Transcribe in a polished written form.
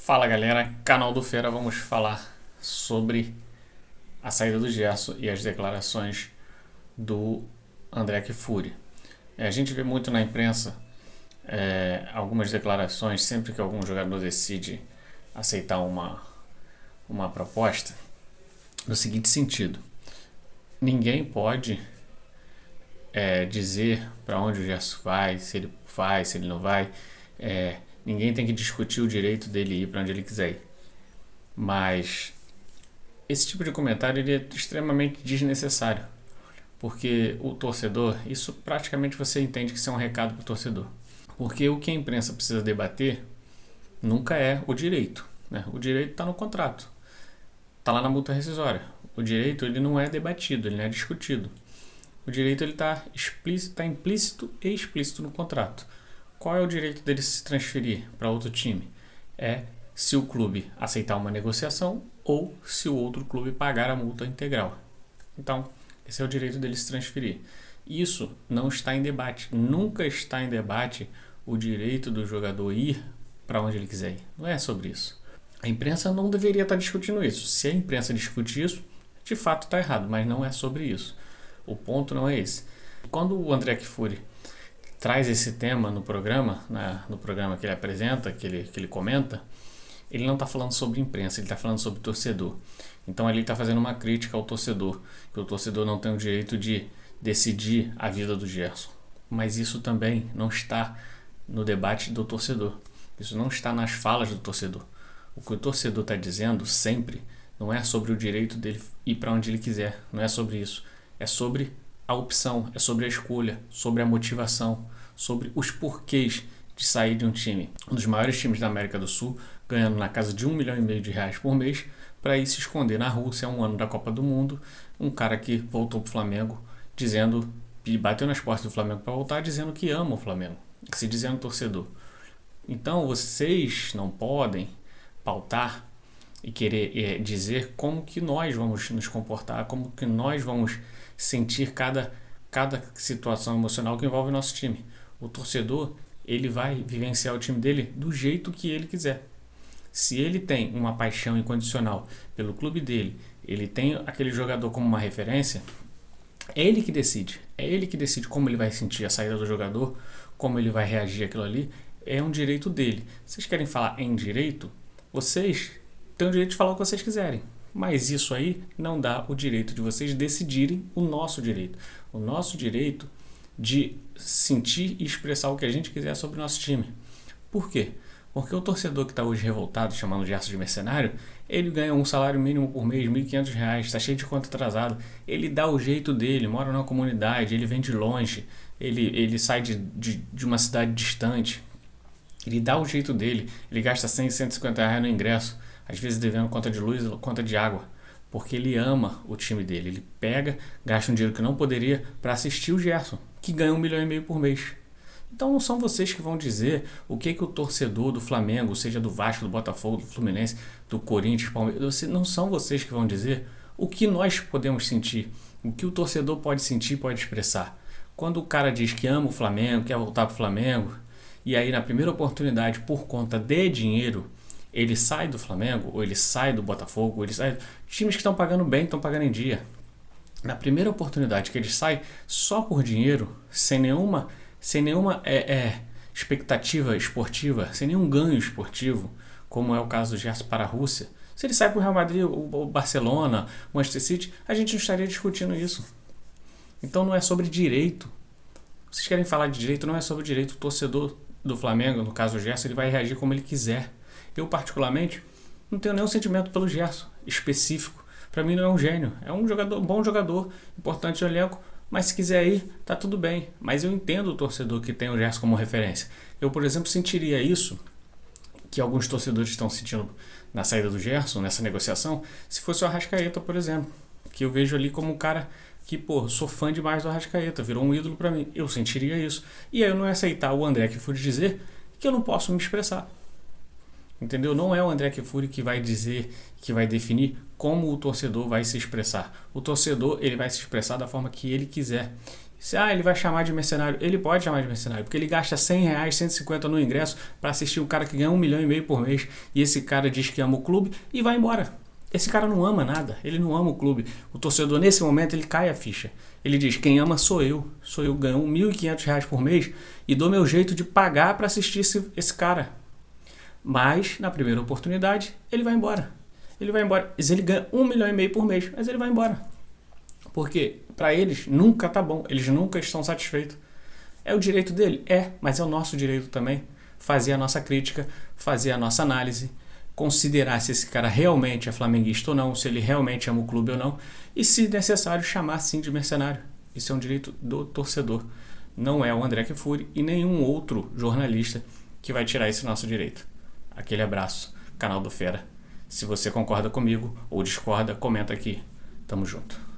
Fala galera, canal do Feira, vamos falar sobre a saída do Gerson e as declarações do André Kfouri. A gente vê muito na imprensa algumas declarações sempre que algum jogador decide aceitar uma proposta, no seguinte sentido: ninguém pode dizer para onde o Gerson vai, se ele não vai. Ninguém tem que discutir o direito dele ir para onde ele quiser ir. Mas esse tipo de comentário ele é extremamente desnecessário, porque o torcedor, isso praticamente você entende que isso é um recado para o torcedor. Porque o que a imprensa precisa debater nunca é o direito, né? O direito está no contrato, está lá na multa rescisória. O direito ele não é debatido, ele não é discutido. O direito ele está implícito e explícito no contrato. Qual é o direito dele se transferir para outro time? É se o clube aceitar uma negociação ou se o outro clube pagar a multa integral. Então, esse é o direito dele se transferir. Isso não está em debate. Nunca está em debate o direito do jogador ir para onde ele quiser ir. Não é sobre isso. A imprensa não deveria estar discutindo isso. Se a imprensa discute isso, de fato está errado, mas não é sobre isso. O ponto não é esse. Quando o André Kfouri traz esse tema no programa, no programa que ele apresenta, que ele comenta, ele não está falando sobre imprensa, ele está falando sobre torcedor. Então ele está fazendo uma crítica ao torcedor, que o torcedor não tem o direito de decidir a vida do Gerson. Mas isso também não está no debate do torcedor. Isso não está nas falas do torcedor. O que o torcedor está dizendo sempre não é sobre o direito dele ir para onde ele quiser, não é sobre isso. É sobre a opção, é sobre a escolha, sobre a motivação, sobre os porquês de sair de um time, um dos maiores times da América do Sul, ganhando na casa de R$ 1,5 milhão por mês, para ir se esconder na Rússia, um ano da Copa do Mundo. Um cara que voltou para o Flamengo bateu nas portas do Flamengo para voltar, dizendo que ama o Flamengo, se dizendo torcedor. Então vocês não podem pautar e querer dizer como que nós vamos nos comportar, como que nós vamos sentir cada situação emocional que envolve o nosso time. O torcedor, ele vai vivenciar o time dele do jeito que ele quiser. Se ele tem uma paixão incondicional pelo clube dele, ele tem aquele jogador como uma referência, é ele que decide. É ele que decide como ele vai sentir a saída do jogador, como ele vai reagir àquilo ali. É um direito dele. Vocês querem falar em direito? Vocês têm o direito de falar o que vocês quiserem. Mas isso aí não dá o direito de vocês decidirem o nosso direito. O nosso direito de sentir e expressar o que a gente quiser sobre o nosso time. Por quê? Porque o torcedor que está hoje revoltado, chamando o Gerson de mercenário, ele ganha um salário mínimo por mês, R$ 1.500, está cheio de conta atrasada. Ele dá o jeito dele, mora numa comunidade, ele vem de longe, ele sai de uma cidade distante. Ele dá o jeito dele, ele gasta R$ 100, R$ 150 no ingresso, às vezes devendo conta de luz, conta de água, porque ele ama o time dele. Ele pega, gasta um dinheiro que não poderia para assistir o Gerson, que ganha R$ 1,5 milhão por mês. Então não são vocês que vão dizer o que o torcedor do Flamengo, seja do Vasco, do Botafogo, do Fluminense, do Corinthians, Palmeiras, não são vocês que vão dizer o que nós podemos sentir, o que o torcedor pode sentir, pode expressar. Quando o cara diz que ama o Flamengo, quer voltar para o Flamengo, e aí na primeira oportunidade, por conta de dinheiro, ele sai do Flamengo, ou ele sai do Botafogo, ou ele sai... Times que estão pagando bem, estão pagando em dia. Na primeira oportunidade que ele sai só por dinheiro, sem nenhuma expectativa esportiva, sem nenhum ganho esportivo, como é o caso do Gerson para a Rússia, se ele sai para o Real Madrid, o Barcelona, o Manchester City, a gente não estaria discutindo isso. Então não é sobre direito. Vocês querem falar de direito, não é sobre direito. O torcedor do Flamengo, no caso do Gerson, ele vai reagir como ele quiser. Eu, particularmente, não tenho nenhum sentimento pelo Gerson específico. Para mim não é um gênio, é um bom jogador, importante no elenco, mas se quiser ir, tá tudo bem. Mas eu entendo o torcedor que tem o Gerson como referência. Eu, por exemplo, sentiria isso, que alguns torcedores estão sentindo na saída do Gerson, nessa negociação, se fosse o Arrascaeta, por exemplo, que eu vejo ali como um cara que, sou fã demais do Arrascaeta, virou um ídolo para mim. Eu sentiria isso. E aí eu não ia aceitar o André Kfouri dizer que eu não posso me expressar. Entendeu? Não é o André Kfouri que vai dizer, que vai definir como o torcedor vai se expressar. O torcedor, ele vai se expressar da forma que ele quiser. Ele vai chamar de mercenário. Ele pode chamar de mercenário, porque ele gasta R$100, 150 no ingresso para assistir um cara que ganha 1,5 milhão por mês, e esse cara diz que ama o clube e vai embora. Esse cara não ama nada, ele não ama o clube. O torcedor, nesse momento, ele cai a ficha. Ele diz, quem ama sou eu ganho R$1.500 por mês e dou meu jeito de pagar para assistir esse cara. Mas, na primeira oportunidade, ele vai embora. Mas ele ganha 1,5 milhão por mês, mas ele vai embora. Porque, para eles, nunca tá bom. Eles nunca estão satisfeitos. É o direito dele? Mas é o nosso direito também. Fazer a nossa crítica, fazer a nossa análise, considerar se esse cara realmente é flamenguista ou não, se ele realmente ama o clube ou não, e, se necessário, chamar sim de mercenário. Isso é um direito do torcedor. Não é o André Kfouri e nenhum outro jornalista que vai tirar esse nosso direito. Aquele abraço, canal do Fera. Se você concorda comigo ou discorda, comenta aqui. Tamo junto.